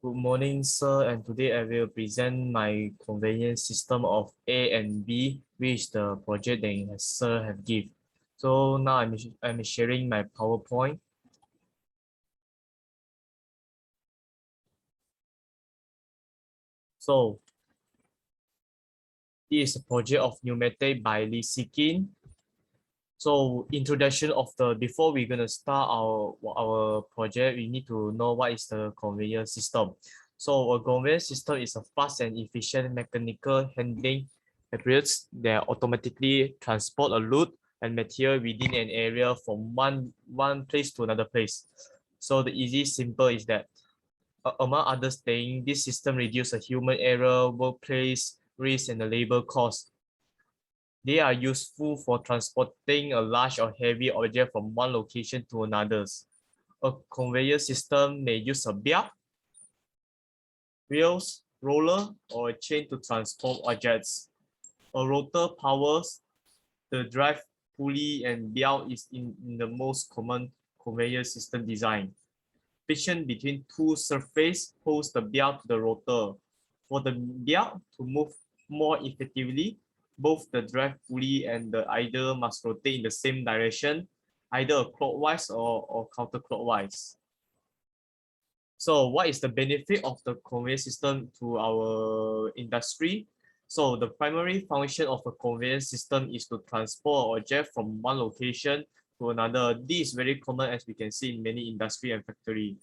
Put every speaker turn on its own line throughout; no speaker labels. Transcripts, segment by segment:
Good morning, sir, and today I will present my conveyance system of A and B, which the project that sir have give. So now I'm sharing my PowerPoint. So this is a project of pneumatic by Lee Sikin. So introduction of before we're gonna start our project, we need to know what is the conveyance system. So a conveyance system is a fast and efficient mechanical handling apparatus that automatically transport a load and material within an area from one place to another place. So the easy simple is that among other things, this system reduces a human error, workplace risk, and the labor cost. They are useful for transporting a large or heavy object from one location to another. A conveyor system may use a belt, wheels, roller, or a chain to transport objects. A rotor powers the drive pulley and belt is in the most common conveyor system design. Friction between two surfaces holds the belt to the rotor. For the belt to move more effectively, both the drive pulley and the idler must rotate in the same direction, either clockwise or counterclockwise. So what is the benefit of the conveyor system to our industry? So the primary function of a conveyor system is to transport an object from one location to another. This is very common as we can see in many industry and factory.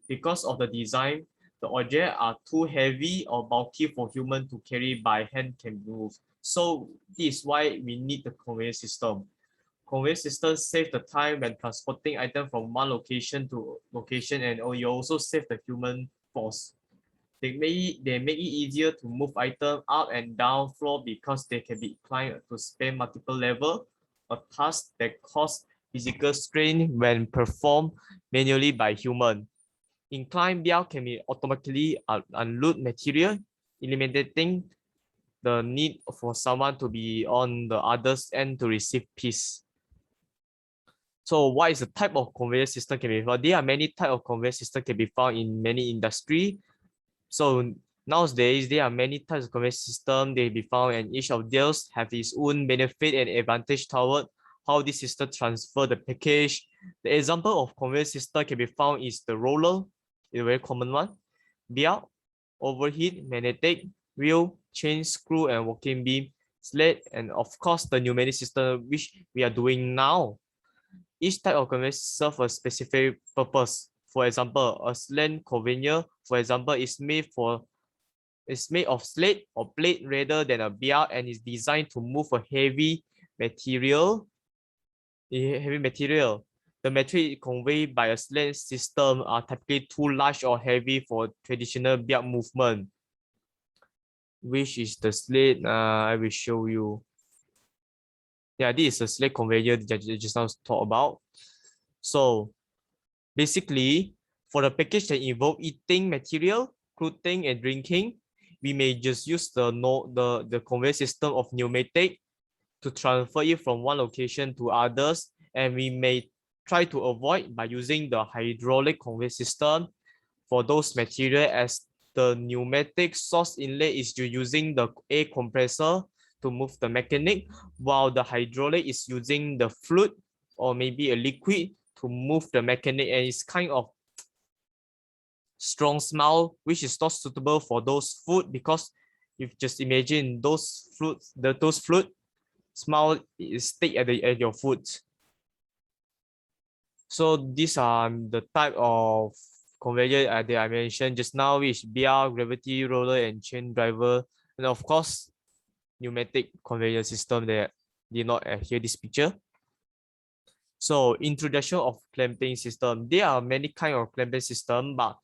Because of the design, the objects are too heavy or bulky for human to carry by hand can move. So this is why we need the conveyor system. Conveyor systems save the time when transporting items from one location to location, and you also save the human force. They make it easier to move items up and down floor because they can be inclined to span multiple levels, a task that causes physical strain when performed manually by human. Inclined belt can be automatically unload material, eliminating the need for someone to be on the other end to receive piece. So what is the type of conveyor system can be found? There are many types of conveyor system can be found in many industry. So nowadays, there are many types of conveyor system they be found, and each of those have its own benefit and advantage toward how this system transfer the package. The example of conveyor system can be found is the roller, a very common one, belt, overhead, magnetic, wheel, chain, screw, and walking beam, sled, and of course the pneumatic system which we are doing now. Each type of conveyor serves a specific purpose. For example, a sled conveyor, for example, is made of slate or plate rather than a belt and is designed to move a heavy material. The material conveyed by a sled system are typically too large or heavy for traditional belt movement. Which is the sled? I will show you. Yeah, this is a sled conveyor that I just now talked about. So basically, for the package that involve eating material, clothing, and drinking, we may just use the conveyor system of pneumatic to transfer it from one location to others, and we may try to avoid by using the hydraulic conveyor system for those material, as the pneumatic source inlet is using the air compressor to move the mechanic, while the hydraulic is using the fluid or maybe a liquid to move the mechanic, and it's kind of strong smell which is not suitable for those food, because if just imagine those fluid smell is stick at your foot. So these are the type of conveyor that I mentioned just now, which belt, gravity, roller, and chain driver, and of course pneumatic conveyor system that did not adhere this picture. So introduction of clamping system. There are many kind of clamping system, but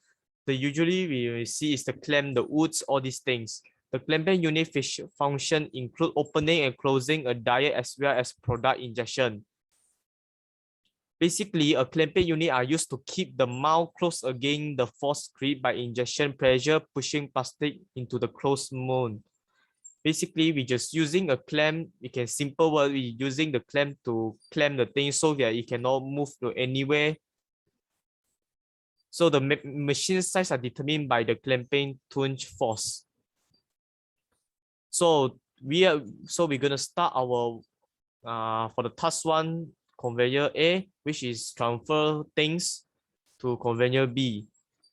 the usually we see is the clamp, the woods, all these things. The clamping unit function include opening and closing a diet as well as product injection. Basically, a clamping unit are used to keep the mouth closed against the force created by injection pressure, pushing plastic into the closed mold. Basically, we just using a clamp. We can simple word, we using the clamp to clamp the thing so that it cannot move to anywhere. So the machine size are determined by the clamping twinge force. So we're gonna start our for the task 1 conveyor A, which is transfer things to conveyor B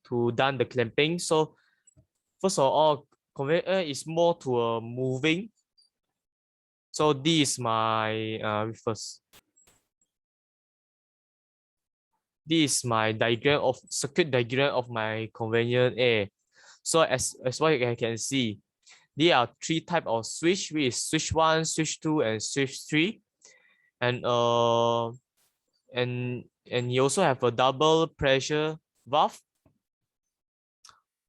to done the clamping. So first of all, conveyor A is more to a moving. So this is my first. This is my diagram of circuit diagram of my conveyor A. So as what you can see, there are 3 types of switch, which is switch 1, switch 2, and switch 3. And you also have a double pressure valve,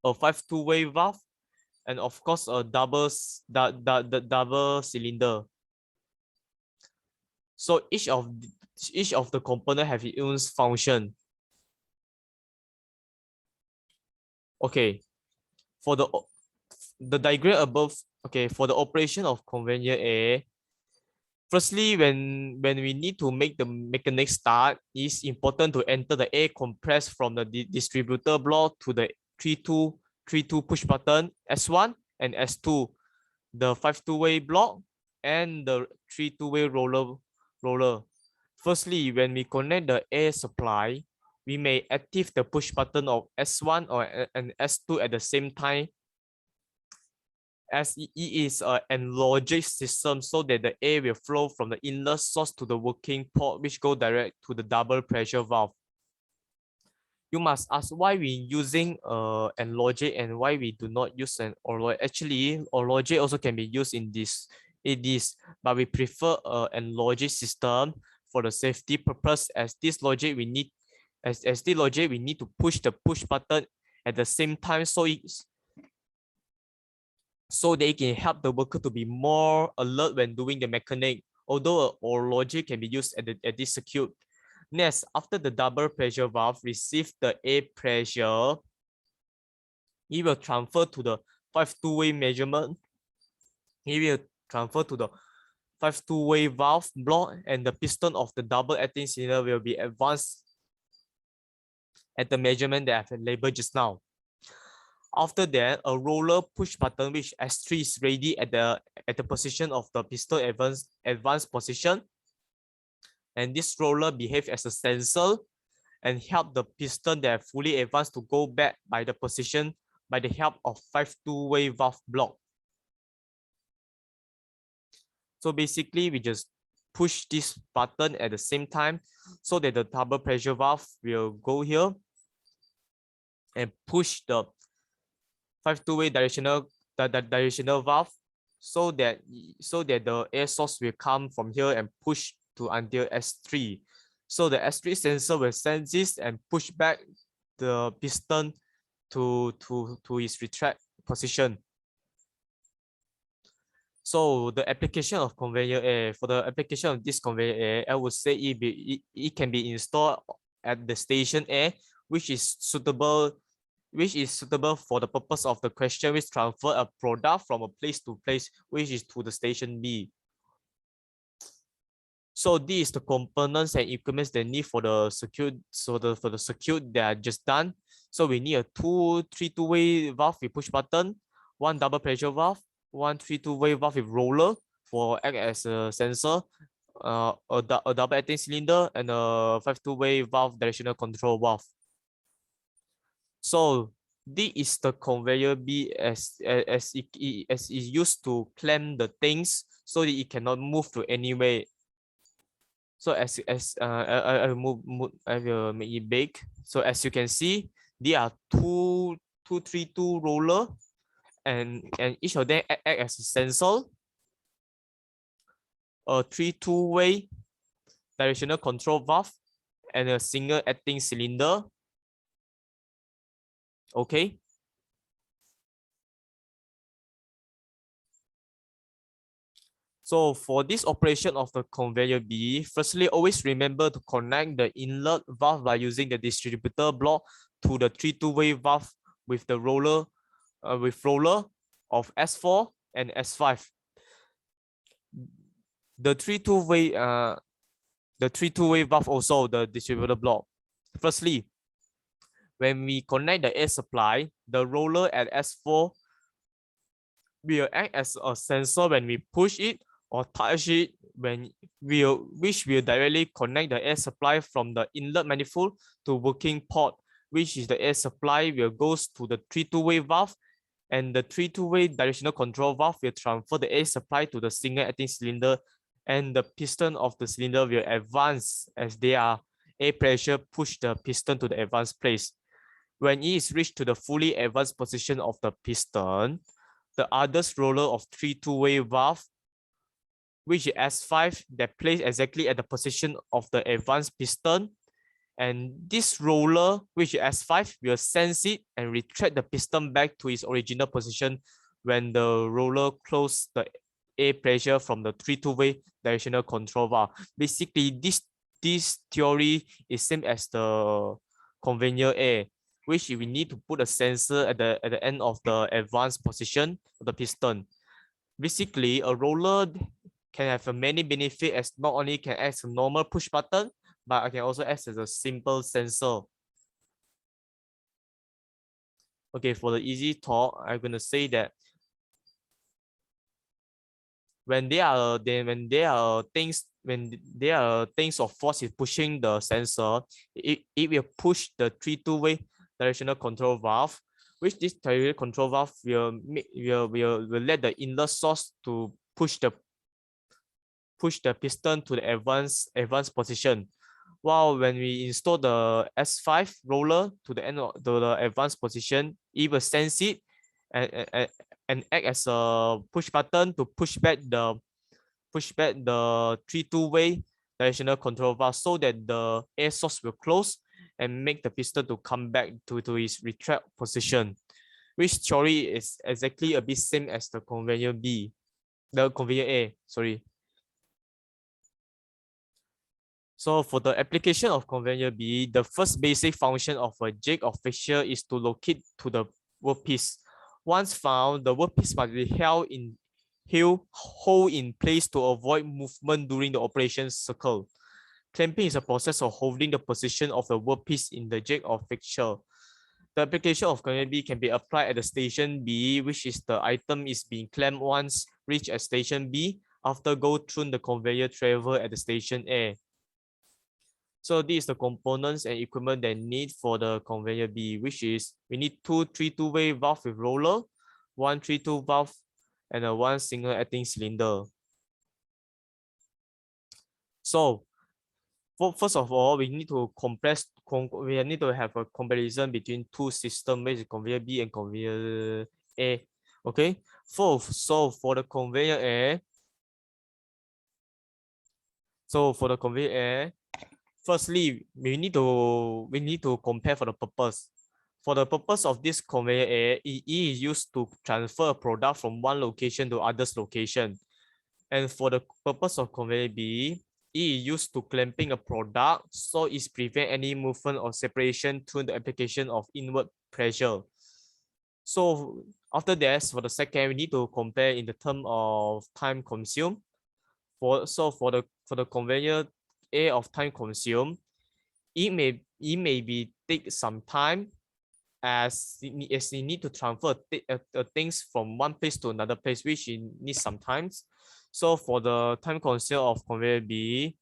a 5 two-way valve, and of course a double cylinder. So each of the component have its own function. Okay, for the diagram above, okay, for the operation of conveyor A, firstly, when we need to make the mechanic start, it's important to enter the A compress from the distributor block to the 3-2 push button S1 and S2, the 5 two-way block and the 3 two-way roller. Firstly, when we connect the air supply, we may activate the push button of S1 or an S2 at the same time, as it is an logic system, so that the air will flow from the inlet source to the working port, which go direct to the double pressure valve. You must ask why we using an logic and why we do not use an or logic. Actually, or logic also can be used in this, but we prefer an logic system for the safety purpose, as this logic we need we need to push the push button at the same time, so they can help the worker to be more alert when doing the mechanic, although or logic can be used at this circuit. Next, after the double pressure valve receives the air pressure, it will transfer to the 5 two-way measurement. It will transfer to the 5 two-way valve block, and the piston of the double acting cylinder will be advanced at the measurement that I have labeled just now. After that, a roller push button, which S3 is ready at the position of the piston advanced position. And this roller behaves as a sensor and help the piston that are fully advanced to go back by the position by the help of 5 two-way valve block. So basically, we just push this button at the same time so that the double pressure valve will go here and push the 5 two-way directional valve, so that the air source will come from here and push to until S3. So the S3 sensor will sense this and push back the piston to its retract position. So the application of conveyor A, for the application of this conveyor A, I would say it can be installed at the station A, which is suitable for the purpose of the question, which transfer a product from a place to place, which is to the station B. So these the components and equipments they need for the circuit. So for the circuit that are just done. So we need a 3 two-way valve with push button, 1 double pressure valve, 1 3 two-way valve with roller for act as a sensor, a double acting cylinder, and a 5 two-way valve directional control valve. So this is the conveyor B as is used to clamp the things so that it cannot move to anywhere. So I will make it big. So as you can see, there are two 3-2 roller, and each of them act as a sensor, a 3 two-way directional control valve, and a single acting cylinder. Okay. So for this operation of the conveyor B, firstly, always remember to connect the inlet valve by using the distributor block to the 3 two-way valve with the roller of S4 and S5. The 3 two-way valve also the distributor block. Firstly, When we connect the air supply, the roller at S4 will act as a sensor when we push it or touch it, which will directly connect the air supply from the inlet manifold to working port, which is the air supply will goes to the 3-2-way valve, and the 3-2-way directional control valve will transfer the air supply to the single acting cylinder, and the piston of the cylinder will advance as they are air pressure push the piston to the advanced place. When it is reached to the fully advanced position of the piston, the others roller of 3-2-way valve, which is S5, that placed exactly at the position of the advanced piston. And this roller, which is S5, will sense it and retract the piston back to its original position when the roller closes the air pressure from the 3-2-way directional control valve. Basically, this theory is same as the conveyor air, which we need to put a sensor at the end of the advanced position of the piston. Basically, a roller can have a many benefits, as not only can act as a normal push button, but I can also act as a simple sensor. Okay, for the easy talk, I'm gonna say that when there are things of force is pushing the sensor, it will push the 3-2-way directional control valve, which this directional control valve will let the inlet source to push the piston to the advanced position. While when we install the S5 roller to the end of the advanced position, it will sense it and act as a push button to push back the 3-2-way directional control valve so that the air source will close and make the piston to come back to its retract position, which theory is exactly a bit same as the conveyor A, sorry. So for the application of conveyor B, the first basic function of a jig or fixture is to locate to the workpiece. Once found, the workpiece must be held in place to avoid movement during the operation cycle. Clamping is a process of holding the position of the workpiece in the jig or fixture. The application of conveyor B can be applied at the station B, which is the item is being clamped once reached at station B after go through the conveyor travel at the station A. So these are the components and equipment that need for the conveyor B, which is we need two 3-2-way valve with roller, one 3-2 valve, and one single acting cylinder. So first of all, we need to we need to have a comparison between two systems, which is conveyor B and conveyor A. Okay. So for the conveyor A, firstly, we need to compare for the purpose. For the purpose of this conveyor A, it is used to transfer a product from one location to others location. And for the purpose of conveyor B, it is used to clamping a product, so it prevent any movement or separation through the application of inward pressure. So after that, for the second, we need to compare in the term of time consumed. For the conveyor A of time consumed, it may be take some time as you need to transfer things from one place to another place, which it needs some time. So for the time consumed of conveyor B,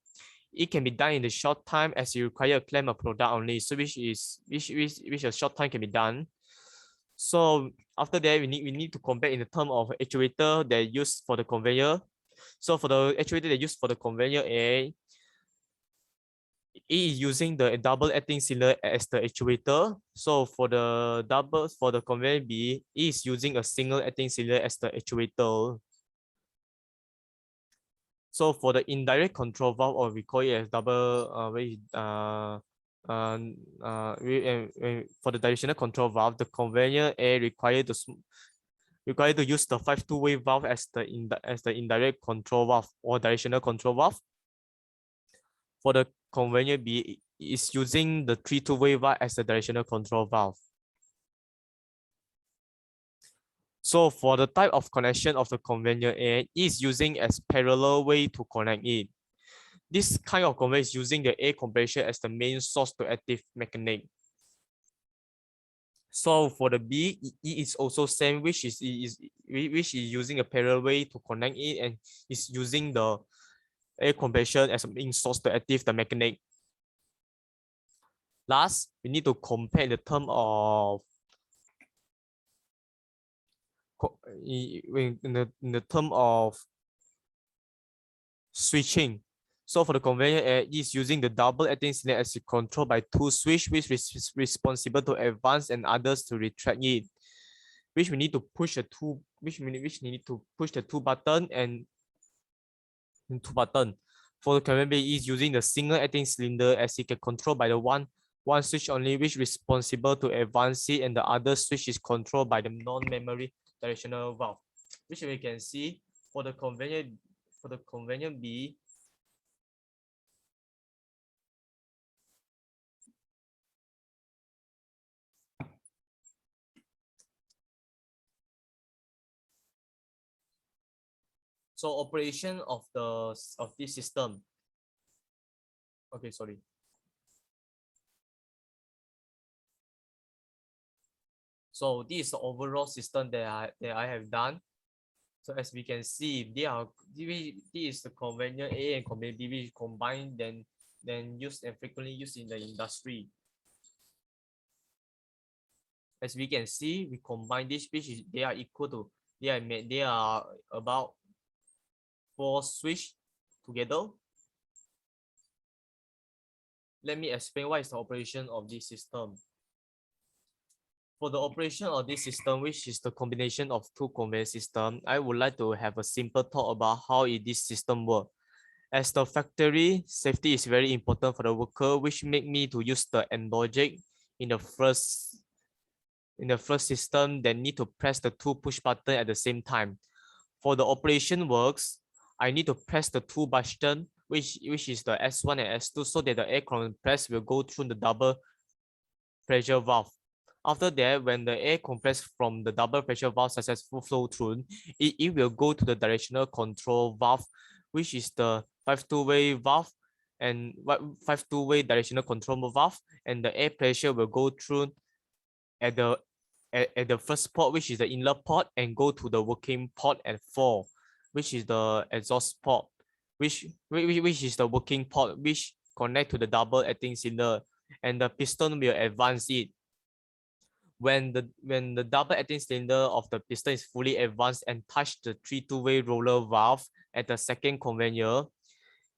it can be done in the short time as you require to clamp a product only. So which a short time can be done. So after that, we need to compare in the term of actuator that used for the conveyor. So for the actuator that used for the conveyor A, it is using the double acting cylinder as the actuator. So for the conveyor B, it is using a single acting cylinder as the actuator. So for the indirect control valve, or we call it as double, for the directional control valve, the conveyor A required to use the 5-2-way valve as the indirect control valve or directional control valve. For the conveyor B, is using the 3-2-way valve as the directional control valve. So for the type of connection of the conveyor A, is using as parallel way to connect it. This kind of conveyor is using the A compression as the main source to active mechanic. So for the B, it is also same, which is using a parallel way to connect it, and is using the air compression as a main source to activate the mechanic. Last, we need to compare the term of in the term of switching. So for the conveyor air, it is using the double acting cylinder as controlled by two switch, which is responsible to advance and others to retract it. Which we need to push the two, which need to push the two button and two button. For the conveyor belt is using the single acting cylinder as it can control by the one switch only, which responsible to advance it, and the other switch is controlled by the non-memory directional valve, which we can see for the conveyor B. So operation of this system. Okay, sorry. So this is the overall system that I have done. So as we can see, this is the conveyor A and conveyor B, which combined then used and frequently used in the industry. As we can see, we combine this, which is they are equal to they are about 4 switch together. Let me explain what is the operation of this system. For the operation of this system, which is the combination of two conveyor systems, I would like to have a simple talk about how this system works. As the factory, safety is very important for the worker, which make me to use the end logic in the first system that need to press the two push button at the same time. For the operation works, I need to press the two button, which is the S1 and S2, so that the air compress will go through the double pressure valve. After that, when the air compressed from the double pressure valve successful flow through, it will go to the directional control valve, which is the 5-2-way valve and 5-2-way directional control valve, and the air pressure will go through at the first port, which is the inlet port, and go to the working port at 4, which is the exhaust port, which is the working port, which connect to the double acting cylinder, and the piston will advance it. When the double acting cylinder of the piston is fully advanced and touch the 3-2-way roller valve at the second conveyor,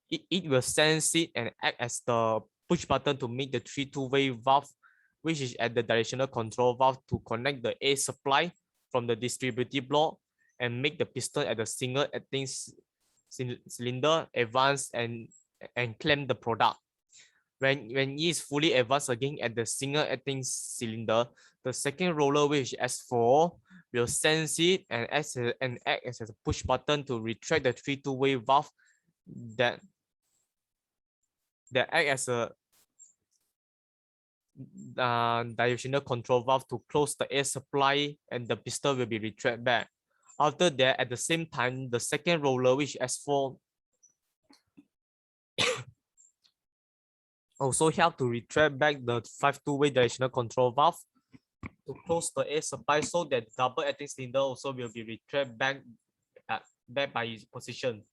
it will sense it and act as the push button to make the 3-2-way valve, which is at the directional control valve, to connect the air supply from the distributive block and make the piston at the single acting cylinder advance and clamp the product. When it is fully advanced again at the single acting cylinder, the second roller, which is S4, will sense it and act as a push button to retract the 3-2-way valve that act as a directional control valve to close the air supply, and the piston will be retracted back. After that, at the same time, the second roller, which is S4, also help to retract back the 5-2-way directional control valve to close the air supply, so that double acting cylinder also will be retracted back by its position.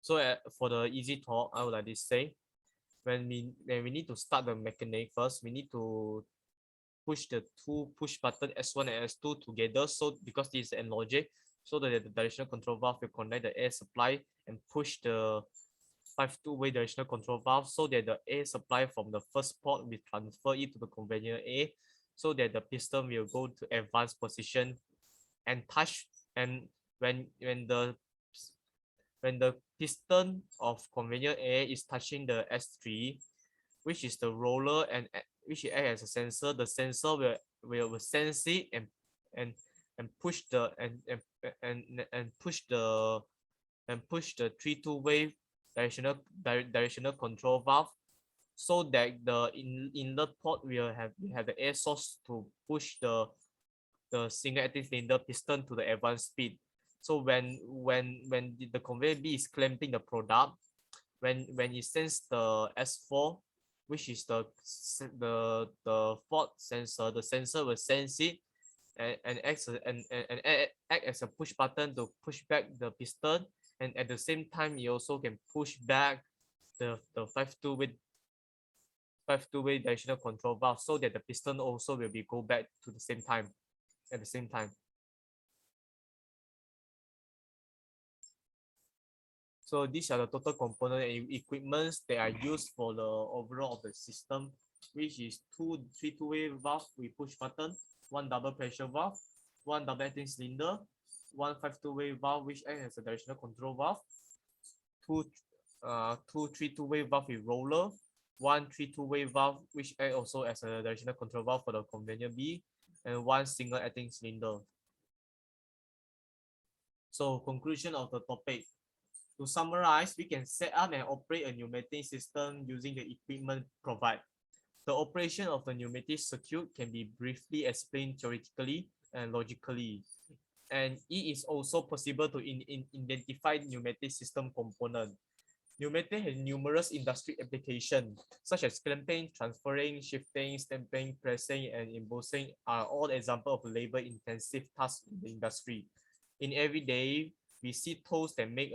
So for the easy talk, I would like to say, when we need to start the mechanic first, we need to push the two push button S1 and S2 together. So because this is an logic, so that the directional control valve will connect the air supply and push the 5-2-way directional control valve, so that the air supply from the first port will transfer it to the conveyor A, so that the piston will go to advanced position and touch. And when the piston of conveyor A is touching the S3, which is the roller and which acts as a sensor, the sensor will sense it and push the push the 3-2-way directional control valve, so that the inlet port will have the air source to push the single acting cylinder piston to the advanced speed. So when the conveyor B is clamping the product, when it sense the S4, which is the fault sensor. The sensor will sense it and act as a push button to push back the piston, and at the same time you also can push back the five two-way directional control valve so that the piston also will be go back to the same time at the same time. So these are the total component and equipments that are used for the overall of the system, which is three two-way valve with push button, one double pressure valve, one double acting cylinder, one five two-way valve which acts as a directional control valve, two three two-way valve with roller, one three two-way valve which acts also as a directional control valve for the conveyor B, and one single acting cylinder. So conclusion of the topic. To summarize, we can set up and operate a pneumatic system using the equipment provided. The operation of the pneumatic circuit can be briefly explained theoretically and logically. And it is also possible to identify pneumatic system component. Pneumatic has numerous industry applications, such as clamping, transferring, shifting, stamping, pressing, and embossing are all examples of labor-intensive tasks in the industry. In every day, we see tools that make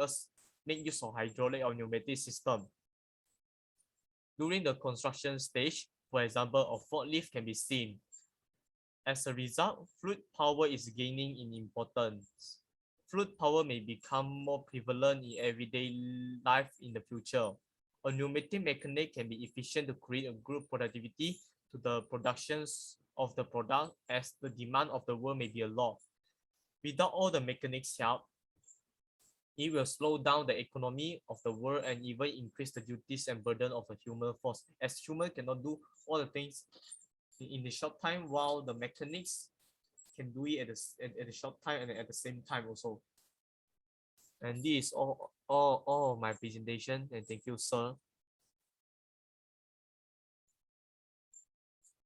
use of hydraulic or pneumatic system. During the construction stage, for example, a forklift can be seen. As a result, fluid power is gaining in importance. Fluid power may become more prevalent in everyday life in the future. A pneumatic mechanic can be efficient to create a good productivity to the productions of the product, as the demand of the world may be a lot. Without all the mechanics' help, it will slow down the economy of the world and even increase the duties and burden of the human force, as human cannot do all the things in the short time, while the mechanics can do it at the short time and at the same time also. And this is all of my presentation, and thank you, sir.